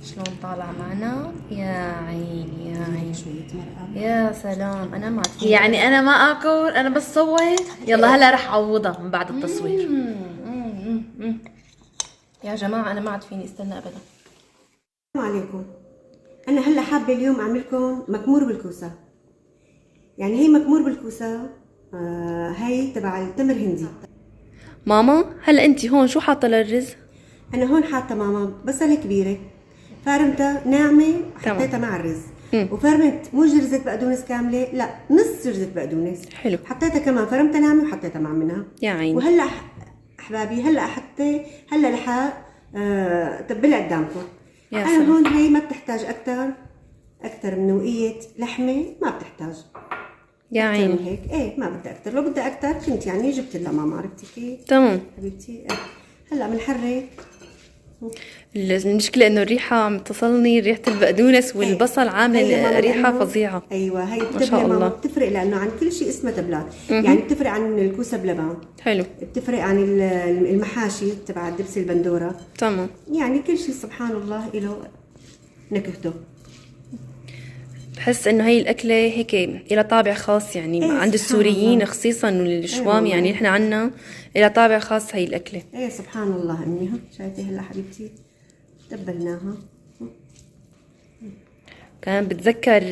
شلون طالع معنا؟ يا عيني يا عيني. شوية مرقة. يا سلام، انا ما أدري. يعني انا ما اكل، انا بس صوت. يلا هلا رح اعوضها من بعد التصوير. يا جماعة انا ما عاد فيني استنى ابدا. السلام عليكم. أنا هلا حابة اليوم أعمل لكم مكمور بالكوسة. يعني هي مكمور بالكوسة، هي تبع التمر هندي. ماما هلا انتي هون شو حاطة للرز؟ أنا هون حاطة ماما بصلة كبيرة، فارمتها ناعمة حطيتها مع الرز. وفرمت مو جرزة بقدونس كاملة، لا نص جرزة بقدونس. حلو. حطيتها كمان، فرمتها ناعمة وحطيتها مع منها. يا عيني. وهلا أحبابي هلا هلا رح تبلها قدامكم. يا أنا سلام. هون هي ما بتحتاج أكتر من نوعية لحمة، ما بتحتاج يا أكتر من عيني. هيك. إيه ما بدي أكتر، لو بدي أكتر كنت يعني جبت لها ماما، عرفتي كيف؟ تمام. حبيبتي إيه. هلا بنحرك. المشكلة انه الريحة عم تصلني، ريحة البقدونس والبصل هي عاملة ماما ريحة لأنه- فظيعة. ايوه هي ما بتفرق شاء ماما، الله. بتفرق لانه عن كل شيء اسمها تبلات. يعني بتفرق عن الكوسه بلبن، حلو. بتفرق عن المحاشي تبع دبس البندوره. تمام. يعني كل شيء سبحان الله له نكهته. بحس انه هي الاكله هيك لها طابع خاص، يعني إيه عند سبحان السوريين الله. خصيصا والشوام، والله. يعني احنا عنا لها طابع خاص هي الاكله. ايه سبحان الله امي. ها شايفه هلا حبيبتي تبلناها. كان بتذكر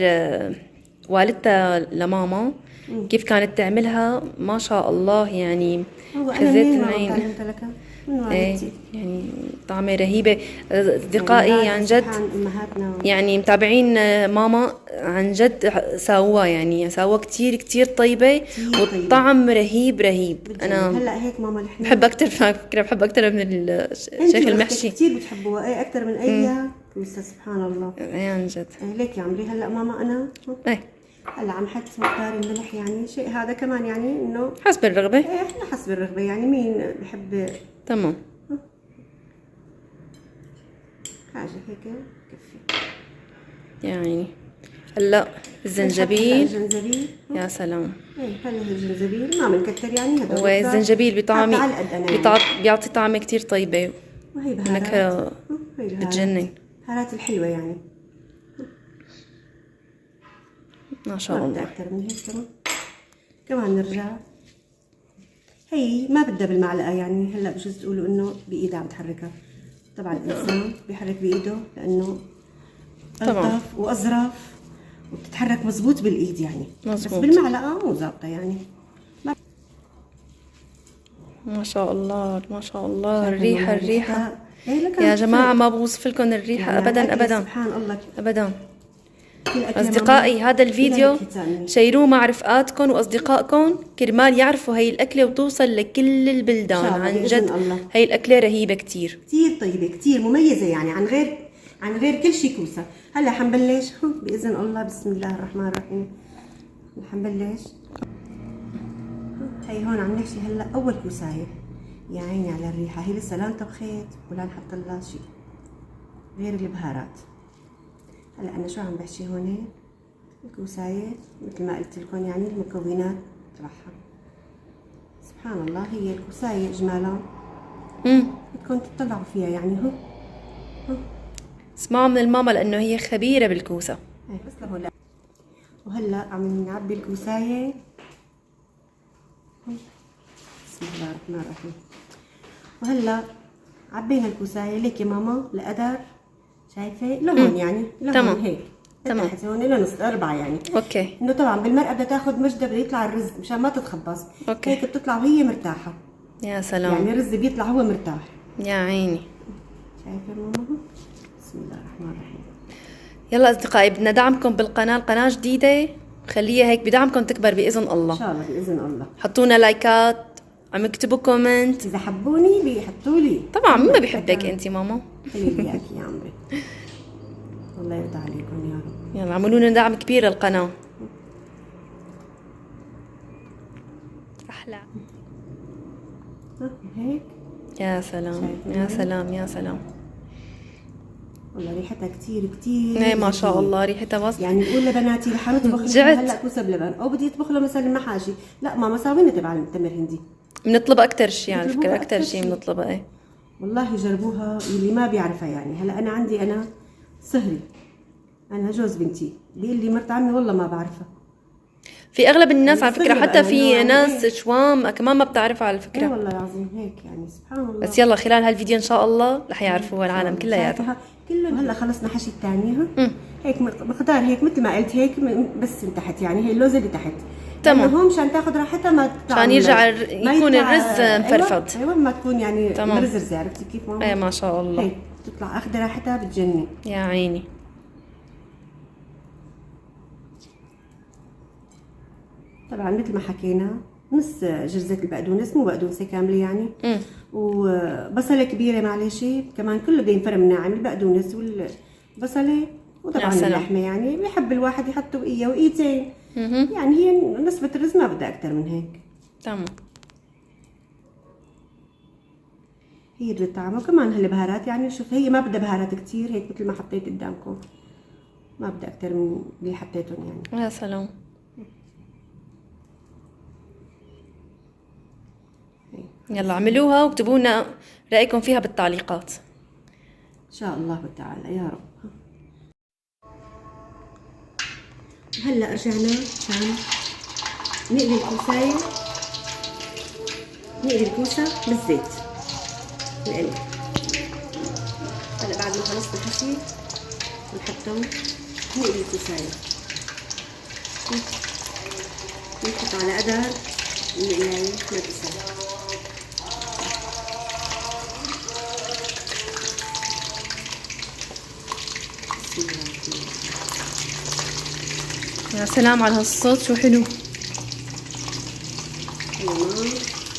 والدتها لماما كيف كانت تعملها، ما شاء الله يعني. هو انا خزيت منين ما العين. تعلمت لك من ايه والدتي. يعني طعمة رهيبة. اصدقائي عن جد سبحان امهاتنا. يعني متابعين ماما عن جد ساوها، يعني ساوها كتير كتير طيبة، طيبة. والطعم رهيب رهيب. انا هلا هيك ماما نحن بحب اكتر، فكرة بحب اكتر من الشيخ المحشي. كثير بتحبوها، ايه اكثر من اي كوسه سبحان الله. ايه عن جد. إيه ليك يا عمري. هلا ماما انا ايه هلا عم حط مقدار الملح، يعني شيء هذا كمان يعني انه حسب الرغبة. ايه احنا حسب الرغبه، يعني مين بحب تمام. حاجه هيك كفي. يعني هلا هلا الزنجبيل. الجنزبيل. يا سلام. ايه هلا الجنزبيل ما بنكتر، يعني هذا والزنجبيل بطعمي على قد انا يعني. بيعطي طعمة كتير طيبة، وهي بهارات. نكهة هي بهارات. بتجنن. بهارات الحلوه يعني. ما شاء ما بدي الله. اكثر من هيك كمان نرجع. هي ما بدها بالمعلقه، يعني هلا بجوز تقولوا انه بايدها عم تحركها. طبعا الانسان بيحرك بايده لانه طبعاً. الطف واظرف وبتتحرك مزبوط بالايد يعني. مزبوط. بس بالمعلقه مو ظابطه يعني. ما شاء الله ما شاء الله. الريحة الريحة إيه لك يا عم جماعة تفرق. ما بوصف لكم الريحة يعني أبدا الأكلة أبدا سبحان الله. أبدا. كل أكلة أصدقائي ماما هذا الفيديو بدها نكهة. شيروه مع رفقاتكم وأصدقائكم كرمال يعرفوا هي الأكلة وتوصل لكل البلدان. إن شاء الله عن بإذن جد الله. هي الأكلة رهيبة كتير. كتير طيبة، كتير مميزة، يعني عن غير كل شيء كوسة. هلا حنبلش بإذن الله. بسم الله الرحمن الرحيم. حنبلش. هي هون عم نحشي هلا أول كوساية. يا عيني على الريحة، هي لسه لا انطبخت ولا نحط لها شيء غير البهارات. هلا أنا شو عم بحشي هون؟ الكوساية مثل ما قلت لكم، يعني المكونات تبعها. سبحان الله هي الكوساية إجمالا بدكم تطلعوا فيها يعني. اسمعوا من الماما لأنه هي خبيرة بالكوسة. هي بس لهون. لا وهلا عم نعبي الكوساية. بسم الله الرحمن الرحيم. وهلا عبينا الكوساية ليك يا ماما لقدر، شايفة لهون يعني لهون. تمام. هيك تمام. تحت هون لنص 4 يعني. أوكي. انه طبعا بالمرقة بدها تاخذ مجدة، بده يطلع الرز مشان ما تتخبص. أوكي. هيك بتطلع وهي مرتاحة. يا سلام. يعني الرز بيطلع هو مرتاح. يا عيني. شايفة ماما؟ بسم الله الرحمن الرحيم. يلا أصدقائي بدنا دعمكم بالقناة، القناة جديدة، خليها هيك بدعمكم تكبر بإذن ان الله. شاء الله باذن الله. حطونا لايكات، عم اكتبوا كومنت. اذا حبوني بيحطوا لي. طبعا مين ما بيحبك انت ماما. خلي لي اياكي يا عمري. الله يرضى عليكم يا رب. يلا اعملوا لنا دعم كبير للقناة. احلى. هيك يا سلام يا سلام يا سلام. والله ريحتها كتير كتير. ايه ما شاء الله ريحتها بس. يعني نقول لبناتي رح اطبخ جعت. هلا كوسه بلبن، او بدي اطبخ له مثلا محاشي، لا ماما ساوينا تبع التمر هندي. بنطلبها اكثر شيء على بنطلبوها فكرة، اكثر أكتر شيء شي. بنطلبها. ايه والله جربوها اللي ما بيعرفها. يعني هلا انا عندي صهري. انا جوز بنتي بيقول لي مرت عمي والله ما بعرفها. في اغلب الناس على فكره، صغيرة حتى أنا في يعني ناس إيه؟ شوام كمان ما بتعرفها على اي فكره. والله العظيم هيك يعني سبحان الله. بس يلا خلال هالفيديو ان شاء الله رح يعرفوها إن شاء العالم الله. كلياتها. شايفها كله. هلا خلصنا حشي الثانيه أمم. هيك مقدار هيك مثل ما قلت هيك بس من تحت يعني هي اللوزه اللي تحت. تمام. لأنه هون مشان تاخذ راحتها ما تطلع عشان يرجع ما يكون يطلع- الرز مفرفد. ايوه ما تكون يعني تمام. مرزرزه. عرفتي كيف ماما؟ ايه ما شاء الله. هيك تطلع اخذ راحتها بتجنن. يا عيني. طبعا مثل ما حكينا نص جرزة البقدونس، مو بقدونسة كاملة يعني. وبصلة كبيرة معلش كمان، كله بده ينفرم ناعم، البقدونس والبصلة وطبعا اللحمة. يعني بيحب الواحد يحط وقية وقيتين. يعني هي نسبة الرز ما بدها أكتر من هيك. تمام. هي اللي طعمه. وكمان هالبهارات يعني شوف هي ما بدها بهارات كتير، هيك مثل ما حطيت قدامكم، ما بدها أكتر من اللي حطيتهم يعني. يا سلام. يلا اعملوها واكتبوا لنا رأيكم فيها بالتعليقات. إن شاء الله تعالى يا رب. هلا رجعنا عشان نقلي الكوساية، نقلي الكوسة بالزيت القلي. هلا بعد ما خلصنا حشي بنحطهم، نقلي الكوساية، نحط على قدر النقلاية نكسر. يا سلام على هالصوت، شو حلو ماما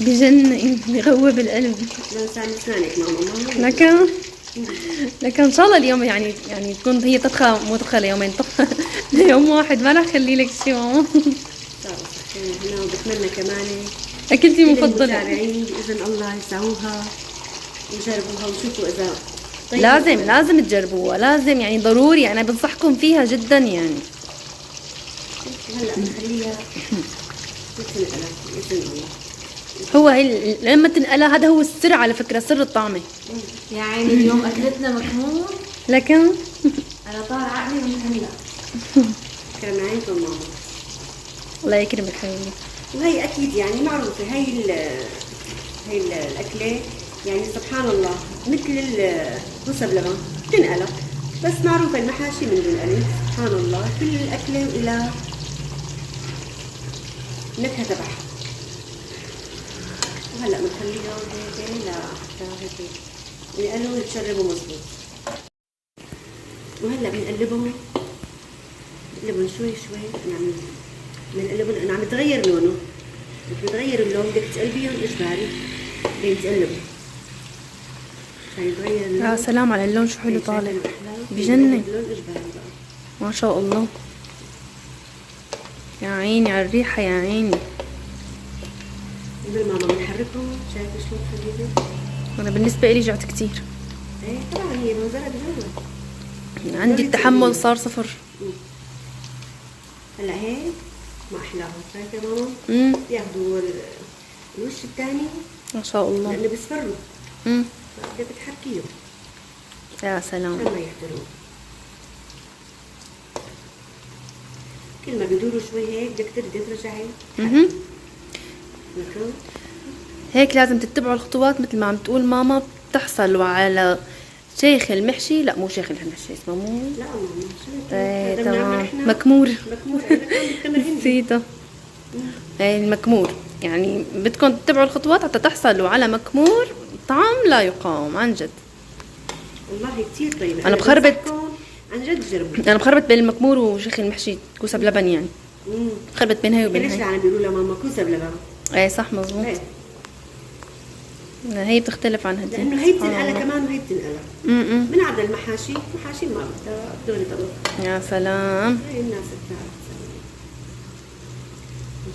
بجنن، بغوب القلب. لسان اسنانك ماما. لكن ان شاء الله اليوم يعني تكون هي طبخه، مو طبخه ليومين، طبخه ليوم واحد، ما رح خلي لك شيء ماما. هنا وبتمنى كمان اكلتي مفضله. المتابعين باذن الله يسعوها ويجربوها ويشوفوا اذا طيب. لازم تجربوها، لازم يعني ضروري، انا بنصحكم فيها جدا يعني. هلا بنخليها تتنقل باذن الله. هو هي لما تنقلها، هذا هو السر على فكره، سر الطعمه. يا عيني اليوم اكلتنا مكمون. لكن انا طار عقلي من هلا. كرم عينكم ماما. الله يكرمك حبيبي. وهي اكيد يعني معروفه هي الاكله يعني سبحان الله مثل الكوسه بلبن بتنقلى، بس معروفه المحاشي من بنقلي سبحان الله. كل الاكله الى النكهه تبعها. وهلا بنخليها هيك لحتى هيك ينقلوا ويتشربوا مظبوط. وهلا بنقلبهم شوي بنقلبهم لانه عم يتغير لونه. بتغير اللون بدك تقلبيهم اجباري لين تقلبوا عشان يتغير اللون. يا سلام على اللون، شو حلو طالع بجنن اللون اجباري بقى. ما شاء الله. يا عيني على الريحه، يا عيني. قبل ما بنحركهم شايفه شلون حبيبي؟ انا بالنسبه لي جعت كتير. ايه طبعا هي منظرها بجنن. عندي التحمل صار صفر. هلا هيك ما احلاهم. شايفه ماما؟ ياخذوا الوش الثاني ما شاء الله، لانه بيصفروا. بدك تحركيهم يا سلام. عشان ما يحترقوا. كل ما بيدوروا شوي هيك بدك ترجعي. هيك لازم تتبعوا الخطوات مثل ما عم تقول ماما، بتحصلوا على شيخ المحشي. لا مو شيخ المحشي، اسمه مو لا ماما شو ايه تمام، مكمور. نسيته. ايه المكمور، يعني بدكم تتبعوا الخطوات حتى تحصلوا على مكمور طعم لا يقاوم عن جد. والله كثير طيب. انا بخربط عن جد جربوا. انا بخربط بين المكمور وشيخ المحشي كوسه بلبن يعني. بخربط بين هي وبين ليش هي. يعني بيقولوا لها ماما كوسه بلبن؟ ايه صح مزبوط. ايه. هي بتختلف عن هدي، لانه هي بتنقلها كمان وهي بتنقلها. من عدا المحاشي ما بدها دغري طبخ. يا سلام. هي الناس بتعرف.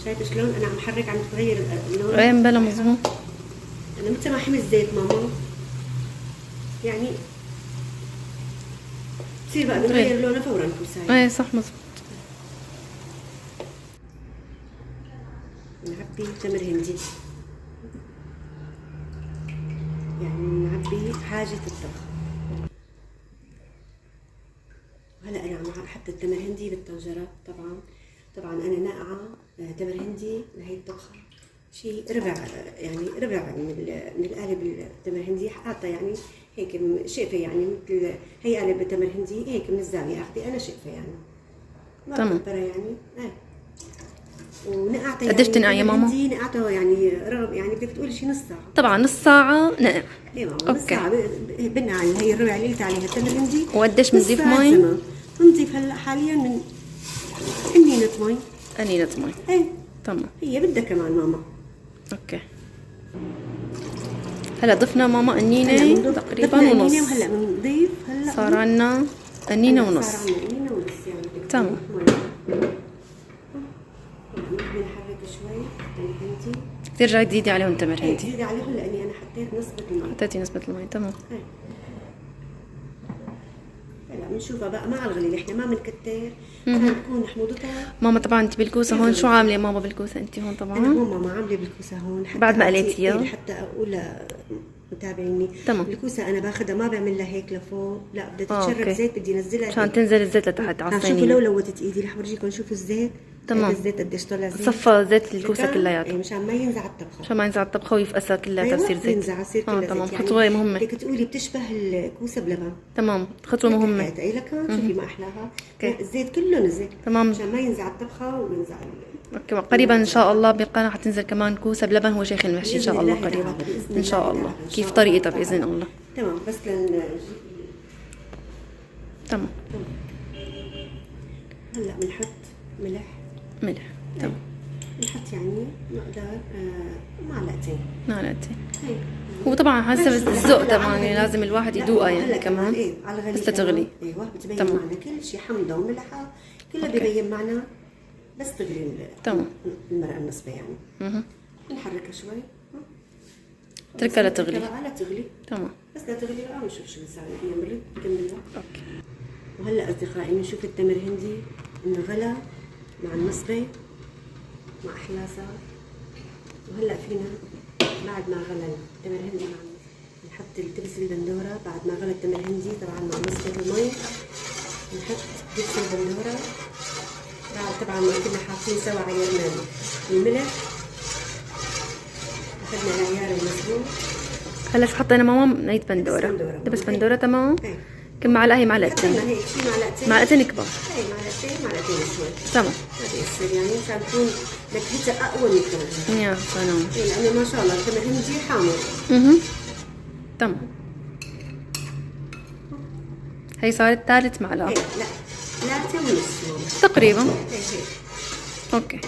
شايفه شلون انا عم حرك عم تغير اللون؟ ايه بلا مزبوط. انا مثل ما حمل زيت ماما يعني بصير بقى بنغير لونه فورا كوساية. ايه صح مزبوط. نعبي تمر هندي، يعني نعبي حاجة الطبخ. هلا انا عم حتى التمر هندي بالطنجره. طبعا انا ناقعه تمر هندي لهي الطبخه شيء ربع، يعني ربع من القالب التمر هندي حاطه يعني هيك شايفه، يعني مثل هي قالب تمر هندي هيك من الزاويه اخذي انا شايفه يعني ما بكبره يعني. ونقعته قديش تنقعي يا ماما؟ هندي نقعته يعني رغم يعني بدك تقولي شي نص ساعه. طبعا نص ساعة نقع. اي ماما نص ساعه بنقع هي الربع اللي قلت عليها التمر الهندي. وقديش بنضيف مي؟ بنضيف هلا حاليا من قنينة مي. ايه تمام. هي بدها كمان ماما. اوكي. هلا ضفنا ماما قنينة تقريبا ونص. وهلا بنضيف هلا صار عنا قنينة ونص. صار عنا قنينة ونص يعني. تمام. بنحرك شوي الهندي. ترجعي تزيدي عليهم تمر هندي. تزيدي عليهم لاني انا حطيت نسبة المي. حطيتي نسبة المي. تمام. هلا بنشوفها بقى مع الغليل، احنا ما بنكتر عشان تكون حموضتها. ماما طبعا انت بالكوسة هون شو عاملة ماما بالكوسة انت هون طبعا؟ انا هون ماما عاملة بالكوسة هون حتى بعد ما قليتيها حتى اقول متابعيني. تمام. الكوسة انا باخذها ما بعمل لها هيك لفوق، لا بدها تتشرب زيت، بدي انزلها عشان تنزل الزيت لتحت على الصينية. شوفوا لو لوتت ايدي رح اورجيكم شوفوا الزيت. تمام. الزيت قديش طلع زيت. صفى زيت الكوسة كلياته. اي مشان ما ينزع الطبخة. عشان ما ينزع الطبخة ويفقسها كلها تصير زيت. ينزع يصير كلها زيت. تمام. يعني خطوة مهمة. بدك تقولي بتشبه الكوسة بلبن. تمام. خطوة مهمة. اي لكن شوفي ما احلاها. الزيت كله نزل. تمام. عشان ما ينزع الطبخة وينزع اوكي. قريبا ان شاء الله بقناة حتنزل كمان كوسة بلبن هو شيخ المحشي ان شاء الله قريبا. ان شاء الله. كيف طريقتها باذن الله. تمام. بس تمام. هلا بنحط ملح. تمام. بنحط يعني مقدار معلقتين. وطبعا حسب الذوق طبعا يعني لازم الواحد يذوقها يعني كمان. ايه على الغلي بس تغلي. ايوه بتبين معنا كل شيء حمضه وملحه كله ببين معنا بس تغلي تمام. المرقه النصبه يعني. بنحركها شوي. تركها لتغلي. تمام. بس لتغلي بقى ونشوف شو بنسوي فيها. بنرد نكملها. اوكي. وهلا اصدقائي بنشوف التمر هندي انه غلى مع النصبه مع احلى صار. وهلا فينا بعد ما غلى التمر هندي مع نحط الدبس البندوره. بعد ما غلى التمر هندي طبعا مع نصبه المي نحط دبس البندوره. بعد طبعا ما كنا حاطين سوا عيارنا الملح اخذنا العيار المسلوق. هلا حطينا ماما نيت بندوره. دبس بندوره. تمام. كم معلقه؟ هي معلقتين. هيك شي معلقتين كبار. اي معلقتين شوي. تمام. هذا يصير يعني مشان تكون نكهتها اقوى من التمر. يا سلام. لانه ما شاء الله التمر هندي حامض. تمام. هي صارت ثالث معلقه. لا 3.5 تقريبا. هيك. اوكي.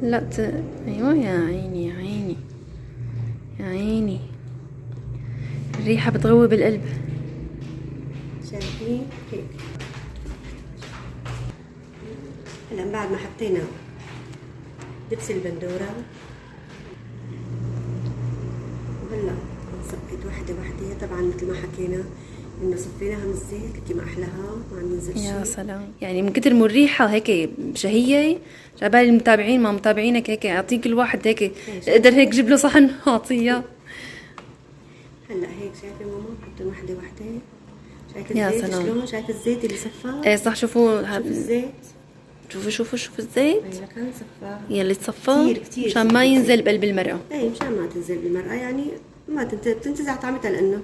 لا ايوه يا عيني يا عيني يا عيني، الريحة بتغوي بالقلب. شايفين هيك. هلا بعد ما حطينا دبس البندورة وهلا صفيت واحدة طبعا مثل ما حكينا انه صفيناها من الزيت لكي ما احلاها ما عم ينزل شيء. يا سلام. يعني من كتر من الريحة هيك شهية جبال المتابعين ما متابعينك هيك اعطيك الواحد هيك اقدر هيك جيب له صحن اعطيه. هلا هيك شايفه ماما حطي واحدة شايفه يا الزيت سلام. شلون؟ شايفه الزيت اللي صفاه؟ ايه صح. شوفوا الزيت. شوفوا الزيت ايوه كان صفاه يلي تصفى كتير مشان ما ينزل بقلب المرقة. اي مشان ما تنزل بالمرقة يعني ما تنتزع طعمتها لانه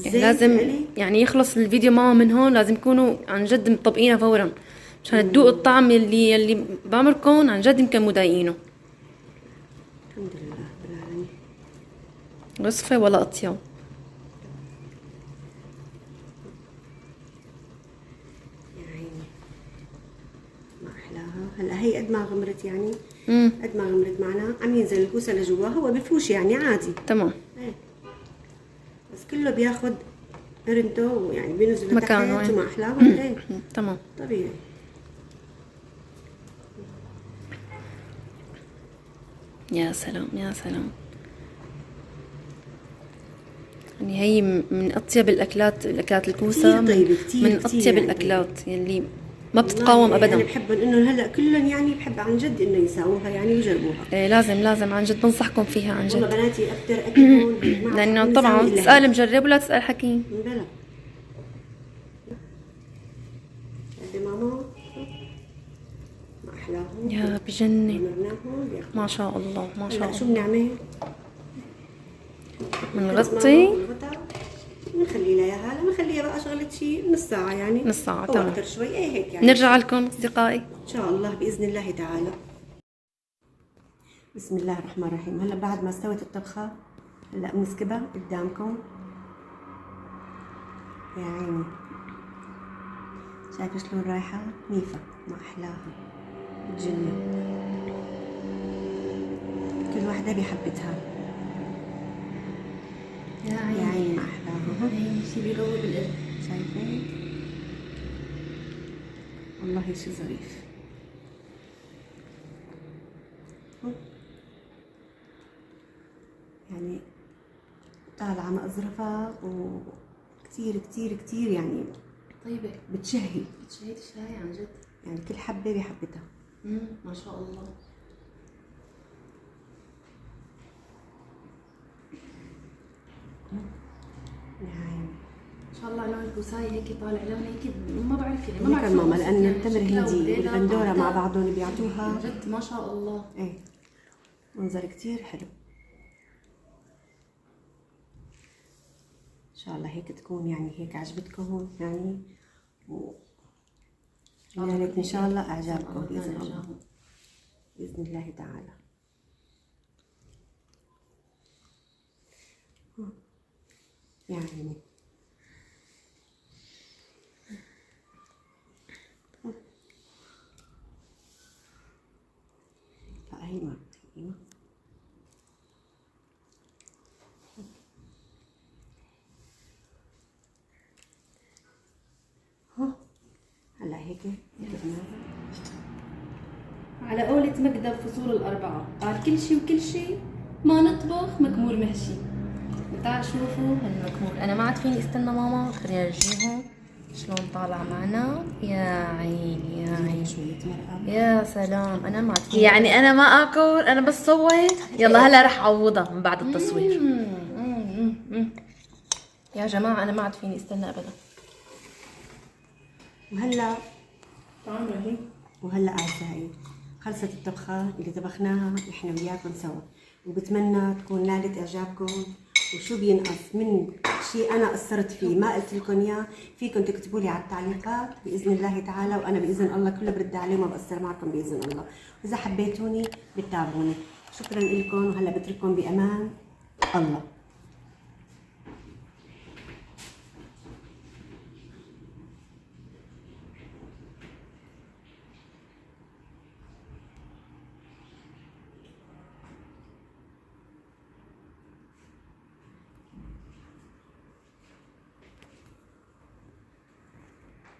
يعني لازم يعني يخلص الفيديو معه من هون لازم يكونوا عن جد مطبقينه فورا مشان تذوقوا الطعم يلي بعمركم عن جد يمكن مضايقينه. الحمد لله رب العالمين. وصفة ولا اطيب. يا عيني ما احلاها. هلا هي قد ما غمرت يعني قد ما غمرت معنا عم ينزل الكوسه لجوا. هو بفوش يعني عادي. تمام. بس كله بياخد قرنته ويعني بينزل مكانه. لتحت وما احلاه. تمام. طبيعي. يا سلام يا سلام. يعني هي من اطيب الاكلات الكوسه. كتير طيبة. كتير من كتير اطيب يعني الاكلات يلي ما بتتقاوم والله ابدا. انا بحبهم انه هلا كلهم يعني بحب عن جد انه يساووها يعني ويجربوها. إيه لازم عن جد بنصحكم فيها عن والله جد. بناتي اكثر اكلهم هيك ما لانه عم طبعا نساوي إلا تسال هيك. مجرب ولا تسال حكيم. بلا قد ماما ما احلاهم. يا بجنن، عمرناهم بياكلوا. ما شاء الله ما شاء هلا شو الله. بنعمل؟ بنغطي بنخلي لها اياها، لا بنخليها بقى شغلة شيء نص ساعة يعني، نص ساعة أو تمام. أكثر شوي هيك يعني. نرجع لكم اصدقائي. إن شاء الله بإذن الله تعالى. بسم الله الرحمن الرحيم. هلا بعد ما استوت الطبخة هلا بنسكبها قدامكم. يا عيني شايفة شلون رايحة؟ نيفة ما أحلاها، بتجنن. كل واحدة بحبتها. يا عيني يا عيني ما أحلاها. شي بيغوي بالقلب. شايفة؟ والله شي ظريف. يعني طالعة مأزرفة وكتير كتير كتير يعني طيبة بتشهي. بتشهي تشهي عن جد. يعني كل حبة بحبتها. ما شاء الله. يعني ان شاء الله لون الكوساية هيك طالع لون هيك ما بعرف يعني ما هيك بعرف شو ماما وصف لأن يعني التمر شكلها هندي وليلة والبندورة مع بعدها. بعضهم بيعطوها عن جد ما شاء الله. ايه منظر كتير حلو. ان شاء الله هيك تكون يعني هيك عجبتكم يعني ولذلك ان شاء الله اعجابكم باذن الله، باذن الله تعالى. يعني لا هي ما هلا هيك على قولة مكتب فصول الأربعة قال كل شيء وكل شيء ما نطبخ مكمور محشي. تعالوا شوفوا هالمكمور. أنا ما عاد فيني استنى ماما، خلينا نرجيهم شلون طالع معنا. يا عيني يا عيني شوية مرقة. يا سلام. أنا ما عاد فيني يعني انا ما اكل، انا بس صوت. يلا هلا رح اعوضها من بعد التصوير. يا جماعة أنا ما عاد فيني استنى أبدا. وهلا طعم رهيب. وهلا اعزائي خلصت الطبخة اللي طبخناها احنا وياكم سوا، وبتمنى تكون نالت اعجابكم. وشو بينقص من شيء انا قصرت فيه ما قلت لكم اياه فيكم تكتبوا لي على التعليقات باذن الله تعالى، وانا باذن الله كله برد عليه وما بقصر معكم باذن الله. واذا حبيتوني بتتابعوني. شكرا لكم، وهلا بترككم بامان الله.